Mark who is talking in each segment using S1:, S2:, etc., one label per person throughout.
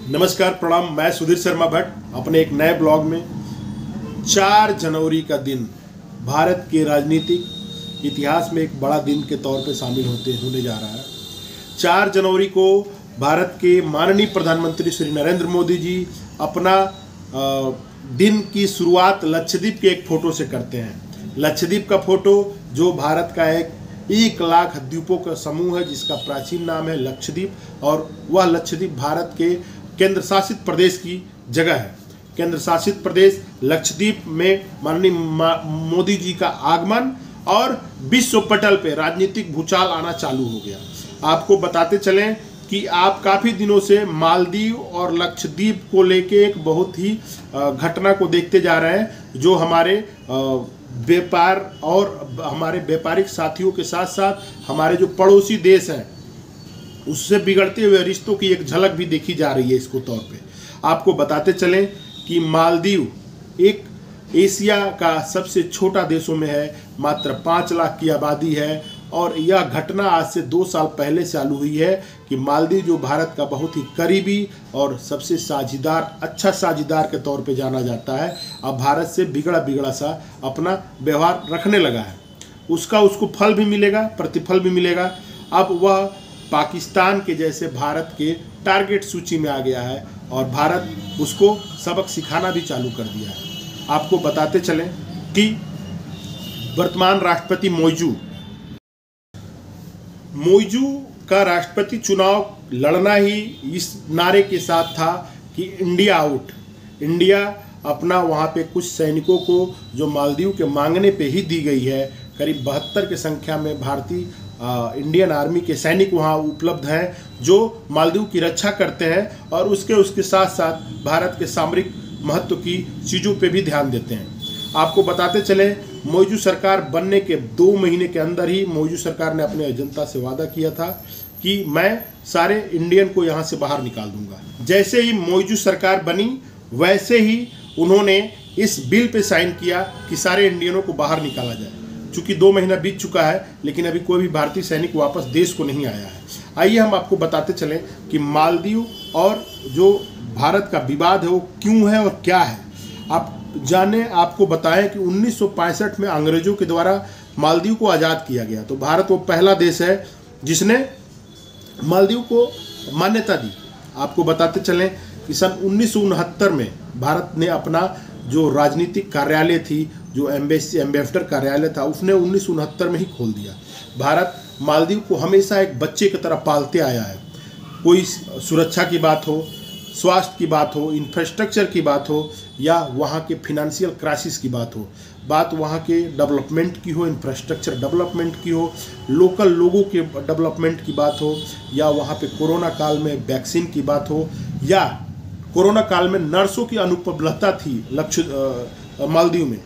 S1: नमस्कार, प्रणाम। मैं सुधीर शर्मा भट्ट अपने एक नए ब्लॉग में 4 जनवरी का दिन भारत के राजनीतिक इतिहास में एक बड़ा दिन के तौर पे शामिल होने जा रहा है। 4 जनवरी को भारत के माननीय प्रधानमंत्री श्री नरेंद्र मोदी जी अपना दिन की शुरुआत लक्षद्वीप के एक फ़ोटो से करते हैं। लक्षद्वीप का फ़ोटो जो भारत का एक 1 लाख द्वीपों का समूह है, जिसका प्राचीन नाम है लक्षद्वीप, और वह लक्षद्वीप भारत के केंद्र शासित प्रदेश की जगह है। केंद्र शासित प्रदेश लक्षद्वीप में माननीय मोदी जी का आगमन और विश्व पटल पे राजनीतिक भूचाल आना चालू हो गया। आपको बताते चलें कि आप काफ़ी दिनों से मालदीव और लक्षद्वीप को लेके एक बहुत ही घटना को देखते जा रहे हैं, जो हमारे व्यापार और हमारे व्यापारिक साथियों के साथ साथ हमारे जो पड़ोसी देश हैं उससे बिगड़ते हुए रिश्तों की एक झलक भी देखी जा रही है। इसको तौर पे आपको बताते चलें कि मालदीव एक एशिया का सबसे छोटा देशों में है, मात्र 5 लाख की आबादी है, और यह घटना आज से 2 साल पहले चालू हुई है कि मालदीव जो भारत का बहुत ही करीबी और सबसे साझीदार, अच्छा साझीदार के तौर पे जाना जाता है, अब भारत से बिगड़ा सा अपना व्यवहार रखने लगा है। उसको फल भी मिलेगा, प्रतिफल भी मिलेगा। अब वह पाकिस्तान के जैसे भारत के टारगेट सूची में आ गया है और भारत उसको सबक सिखाना भी चालू कर दिया है। आपको बताते चलें कि वर्तमान राष्ट्रपति मोइजू का राष्ट्रपति चुनाव लड़ना ही इस नारे के साथ था कि इंडिया आउट। इंडिया अपना वहाँ पे कुछ सैनिकों को जो मालदीव के मांगने पे ही दी गई है, करीब 72 की संख्या में भारतीय इंडियन आर्मी के सैनिक वहाँ उपलब्ध हैं जो मालदीव की रक्षा करते हैं और उसके साथ साथ भारत के सामरिक महत्व की चीज़ों पे भी ध्यान देते हैं। आपको बताते चलें, मोइजू सरकार बनने के 2 महीने के अंदर ही मोइजू सरकार ने अपने जनता से वादा किया था कि मैं सारे इंडियन को यहाँ से बाहर निकाल दूंगा। जैसे ही मोइजू सरकार बनी वैसे ही उन्होंने इस बिल पे साइन किया कि सारे इंडियनों को बाहर निकाला जाए। चूँकि 2 महीना बीत चुका है लेकिन अभी कोई भी भारतीय सैनिक वापस देश को नहीं आया है। आइए हम आपको बताते चलें कि मालदीव और जो भारत का विवाद है वो क्यों है और क्या है। आप जाने, आपको बताएं कि 1965 में अंग्रेजों के द्वारा मालदीव को आज़ाद किया गया। तो भारत वो पहला देश है जिसने मालदीव को मान्यता दी। आपको बताते चलें कि सन 1969 में भारत ने अपना जो राजनीतिक कार्यालय थी, जो एम्बेसडर कार्यालय था, उसने 1969 में ही खोल दिया। भारत मालदीव को हमेशा एक बच्चे की तरह पालते आया है। कोई सुरक्षा की बात हो, स्वास्थ्य की बात हो, इंफ्रास्ट्रक्चर की बात हो, या वहाँ के फिनेंशियल क्राइसिस की बात हो, बात वहाँ के डेवलपमेंट की हो, इंफ्रास्ट्रक्चर डेवलपमेंट की हो, लोकल लोगों के डेवलपमेंट की बात हो, या वहाँ पे कोरोना काल में वैक्सीन की बात हो, या कोरोना काल में नर्सों की अनुपलब्धता थी। मालदीव में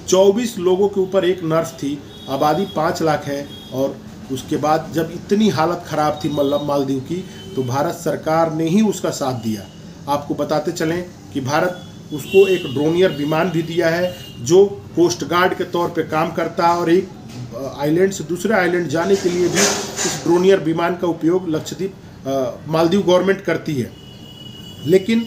S1: 24 लोगों के ऊपर एक नर्स थी, आबादी 5 लाख है, और उसके बाद जब इतनी हालत ख़राब थी मालदीव की, तो भारत सरकार ने ही उसका साथ दिया। आपको बताते चलें कि भारत उसको एक ड्रोनियर विमान भी दिया है जो कोस्ट गार्ड के तौर पे काम करता है, और एक आइलैंड से दूसरे आइलैंड जाने के लिए भी इस ड्रोनियर विमान का उपयोग लक्षद्वीप मालदीव गवर्नमेंट करती है। लेकिन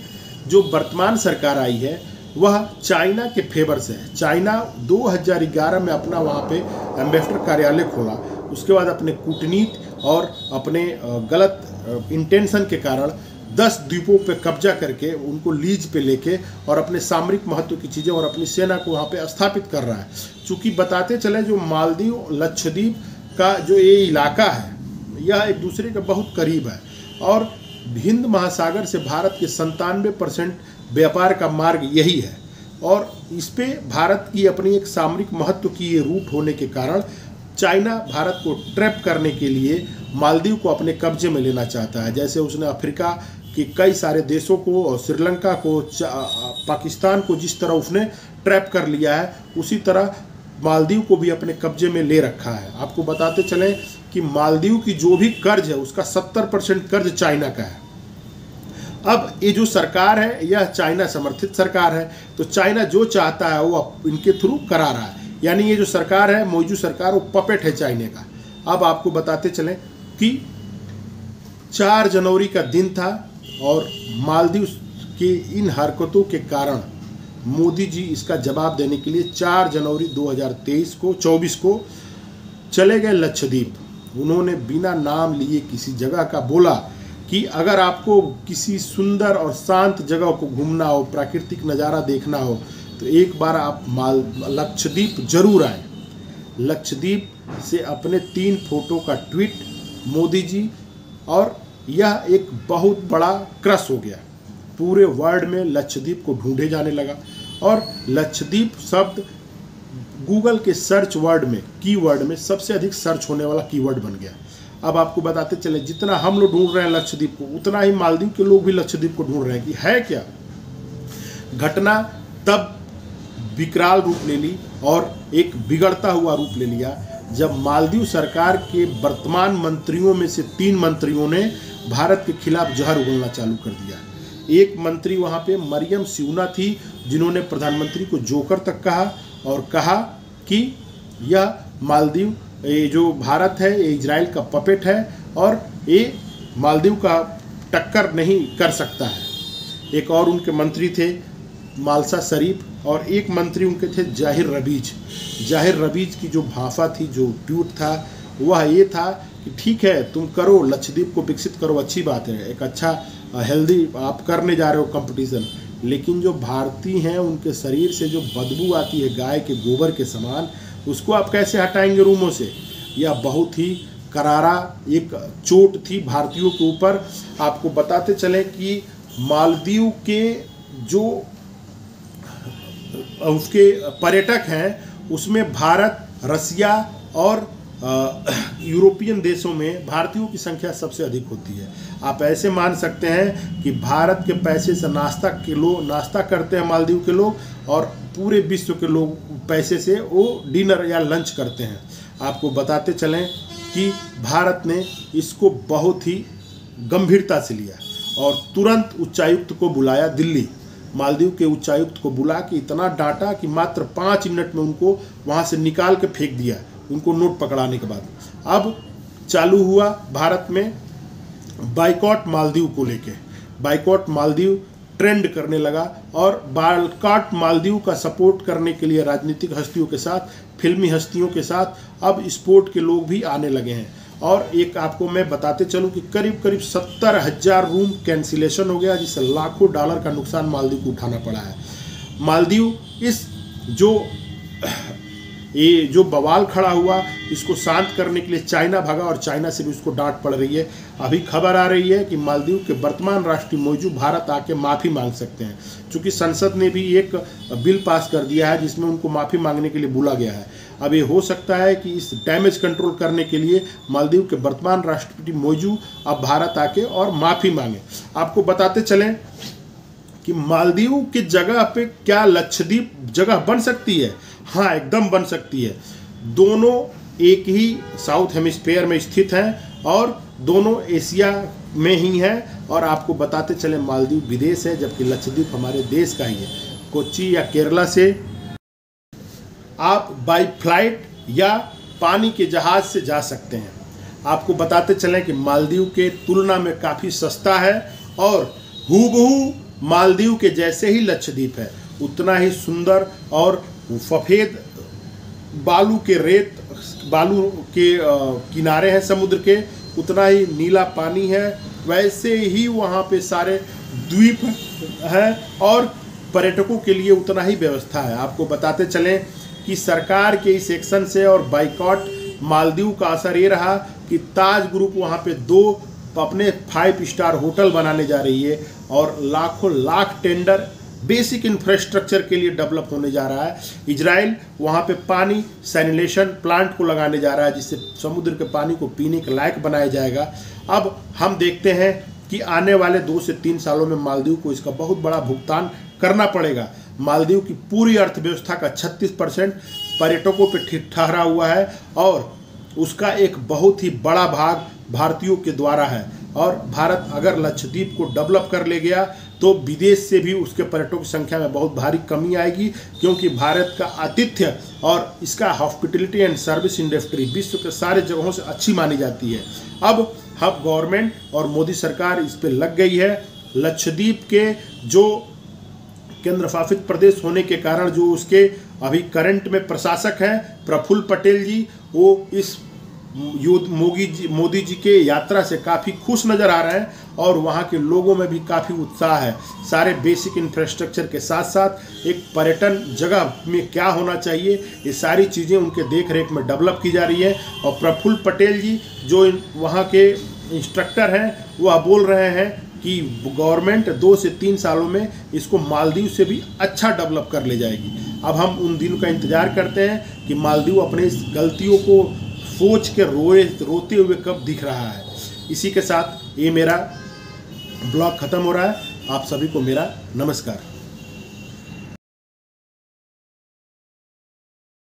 S1: जो वर्तमान सरकार आई है वह चाइना के फेवर से है। चाइना 2011 में अपना वहाँ पे एम्बेसडर कार्यालय खोला, उसके बाद अपने कूटनीति और अपने गलत इंटेंशन के कारण 10 द्वीपों पे कब्जा करके उनको लीज पे लेके और अपने सामरिक महत्व की चीज़ें और अपनी सेना को वहाँ पे स्थापित कर रहा है। चूँकि बताते चले, जो मालदीव लक्षद्वीप का जो ये इलाका है यह एक दूसरे के बहुत करीब है, और हिंद महासागर से भारत के 97% व्यापार का मार्ग यही है, और इस पे भारत की अपनी एक सामरिक महत्व की ये रूट होने के कारण चाइना भारत को ट्रैप करने के लिए मालदीव को अपने कब्जे में लेना चाहता है। जैसे उसने अफ्रीका के कई सारे देशों को और श्रीलंका को, पाकिस्तान को जिस तरह उसने ट्रैप कर लिया है, उसी तरह मालदीव को भी अपने कब्जे में ले रखा है। आपको बताते चलें कि मालदीव की जो भी कर्ज है उसका 70% कर्ज चाइना का है। अब ये जो सरकार है यह चाइना समर्थित सरकार है, तो चाइना जो चाहता है वो इनके थ्रू करा रहा है। यानी ये जो सरकार है, मोइजू सरकार, वो पपेट है चाइना का। अब आपको बताते चलें कि 4 जनवरी का दिन था और मालदीव की इन हरकतों के कारण मोदी जी इसका जवाब देने के लिए 4 जनवरी 2024 को चले गए लक्षद्वीप। उन्होंने बिना नाम लिए किसी जगह का बोला कि अगर आपको किसी सुंदर और शांत जगह को घूमना हो, प्राकृतिक नज़ारा देखना हो, तो एक बार आप लक्षद्वीप जरूर आए। लक्षद्वीप से अपने 3 फोटो का ट्वीट मोदी जी, और यह एक बहुत बड़ा क्रश हो गया। पूरे वर्ल्ड में लक्षद्वीप को ढूंढे जाने लगा और लक्षद्वीप शब्द गूगल के सर्च वर्ड में, कीवर्ड में सबसे अधिक सर्च होने वाला कीवर्ड बन गया। अब आपको बताते चले, जितना हम लोग ढूंढ रहे हैं लक्षद्वीप को, उतना ही मालदीव के लोग भी लक्षद्वीप को ढूंढ रहे हैं कि है क्या। घटना तब विकराल रूप ले ली और एक बिगड़ता हुआ रूप ले लिया जब मालदीव सरकार के वर्तमान मंत्रियों में से 3 मंत्रियों ने भारत के खिलाफ जहर उगलना चालू कर दिया। एक मंत्री वहाँ पे मरियम सिउना थी, जिन्होंने प्रधानमंत्री को जोकर तक कहा और कहा कि यह मालदीव, ये जो भारत है, ये इजराइल का पपेट है और ये मालदीव का टक्कर नहीं कर सकता है। एक और उनके मंत्री थे मालसा शरीफ और एक मंत्री उनके थे जाहिर रबीज। जाहिर रबीज की जो भाषा थी, जो ट्वीट था, वह ये था कि ठीक है तुम करो, लक्षद्वीप को विकसित करो, अच्छी बात है, एक अच्छा हेल्दी आप करने जा रहे हो कंपटीशन, लेकिन जो भारतीय हैं उनके शरीर से जो बदबू आती है गाय के गोबर के समान, उसको आप कैसे हटाएंगे रूमों से। यह बहुत ही करारा एक चोट थी भारतीयों के ऊपर। आपको बताते चले कि मालदीव के जो उसके पर्यटक हैं उसमें भारत, रसिया और यूरोपियन देशों में भारतीयों की संख्या सबसे अधिक होती है। आप ऐसे मान सकते हैं कि भारत के पैसे से नाश्ता करते हैं मालदीव के लोग और पूरे विश्व के लोग पैसे से वो डिनर या लंच करते हैं। आपको बताते चलें कि भारत ने इसको बहुत ही गंभीरता से लिया और तुरंत उच्चायुक्त को बुलाया, दिल्ली मालदीव के उच्चायुक्त को बुला के इतना डांटा कि मात्र 5 मिनट में उनको वहाँ से निकाल के फेंक दिया, उनको नोट पकड़ाने के बाद। अब चालू हुआ भारत में बाइकॉट मालदीव को लेके, बाइकॉट मालदीव ट्रेंड करने लगा और बाइकॉट मालदीव का सपोर्ट करने के लिए राजनीतिक हस्तियों के साथ, फिल्मी हस्तियों के साथ अब स्पोर्ट के लोग भी आने लगे हैं। और एक आपको मैं बताते चलूं कि करीब 70,000 रूम कैंसिलेशन हो गया, जिससे लाखों डॉलर का नुकसान मालदीव को उठाना पड़ा है। मालदीव इस जो बवाल खड़ा हुआ, इसको शांत करने के लिए चाइना भागा और चाइना से भी उसको डांट पड़ रही है। अभी खबर आ रही है कि मालदीव के वर्तमान राष्ट्रीय मौजू भारत आके माफ़ी मांग सकते हैं, क्योंकि संसद ने भी एक बिल पास कर दिया है जिसमें उनको माफ़ी मांगने के लिए बोला गया है। अब ये हो सकता है कि इस डैमेज कंट्रोल करने के लिए मालदीव के वर्तमान राष्ट्रपति मौजू अब भारत आके और माफ़ी मांगे। आपको बताते चलें कि मालदीव की जगह पे क्या लक्षद्वीप जगह बन सकती है? हाँ, एकदम बन सकती है। दोनों एक ही साउथ हेमिस्फीयर में स्थित हैं और दोनों एशिया में ही हैं। और आपको बताते चले मालदीव विदेश है, जबकि लक्षद्वीप हमारे देश का ही है। कोच्चि या केरला से आप बाई फ्लाइट या पानी के जहाज़ से जा सकते हैं। आपको बताते चलें कि मालदीव के तुलना में काफ़ी सस्ता है और हूबहू मालदीव के जैसे ही लक्षद्वीप है, उतना ही सुंदर और सफ़ेद बालू के किनारे हैं समुद्र के, उतना ही नीला पानी है, वैसे ही वहाँ पे सारे द्वीप हैं और पर्यटकों के लिए उतना ही व्यवस्था है। आपको बताते चलें कि सरकार के इस एक्शन से और बाइकॉट मालदीव का असर ये रहा कि ताज ग्रुप वहाँ पे 2 अपने 5 स्टार होटल बनाने जा रही है और लाखों लाख टेंडर बेसिक इंफ्रास्ट्रक्चर के लिए डेवलप होने जा रहा है। इजराइल वहाँ पे पानी सैनिटेशन प्लांट को लगाने जा रहा है, जिससे समुद्र के पानी को पीने के लायक बनाया जाएगा। अब हम देखते हैं कि आने वाले 2 से 3 सालों में मालदीव को इसका बहुत बड़ा भुगतान करना पड़ेगा। मालदीव की पूरी अर्थव्यवस्था का 36% पर्यटकों पर ठहरा हुआ है और उसका एक बहुत ही बड़ा भाग भारतीयों के द्वारा है। और भारत अगर लक्षद्वीप को डेवलप कर ले गया तो विदेश से भी उसके पर्यटकों की संख्या में बहुत भारी कमी आएगी, क्योंकि भारत का आतिथ्य और इसका हॉस्पिटलिटी एंड सर्विस इंडस्ट्री विश्व के सारे जगहों से अच्छी मानी जाती है। अब गवर्नमेंट और मोदी सरकार इस पे लग गई है लक्षद्वीप के जो केंद्र शासित प्रदेश होने के कारण जो उसके अभी करंट में प्रशासक हैं प्रफुल्ल पटेल जी, वो इस मोदी जी के यात्रा से काफ़ी खुश नज़र आ रहे हैं और वहाँ के लोगों में भी काफ़ी उत्साह है। सारे बेसिक इंफ्रास्ट्रक्चर के साथ साथ एक पर्यटन जगह में क्या होना चाहिए, ये सारी चीज़ें उनके देख रेख में डेवलप की जा रही है। और प्रफुल्ल पटेल जी जो वहाँ के इंस्ट्रक्टर हैं वह बोल रहे हैं कि गवर्नमेंट 2 से 3 सालों में इसको मालदीव से भी अच्छा डेवलप कर ले जाएगी। अब हम उन दिनों का इंतज़ार करते हैं कि मालदीव अपने इस गलतियों को सोच के रोते हुए कब दिख रहा है। इसी के साथ ये मेरा ब्लॉग ख़त्म हो रहा है। आप सभी को मेरा नमस्कार।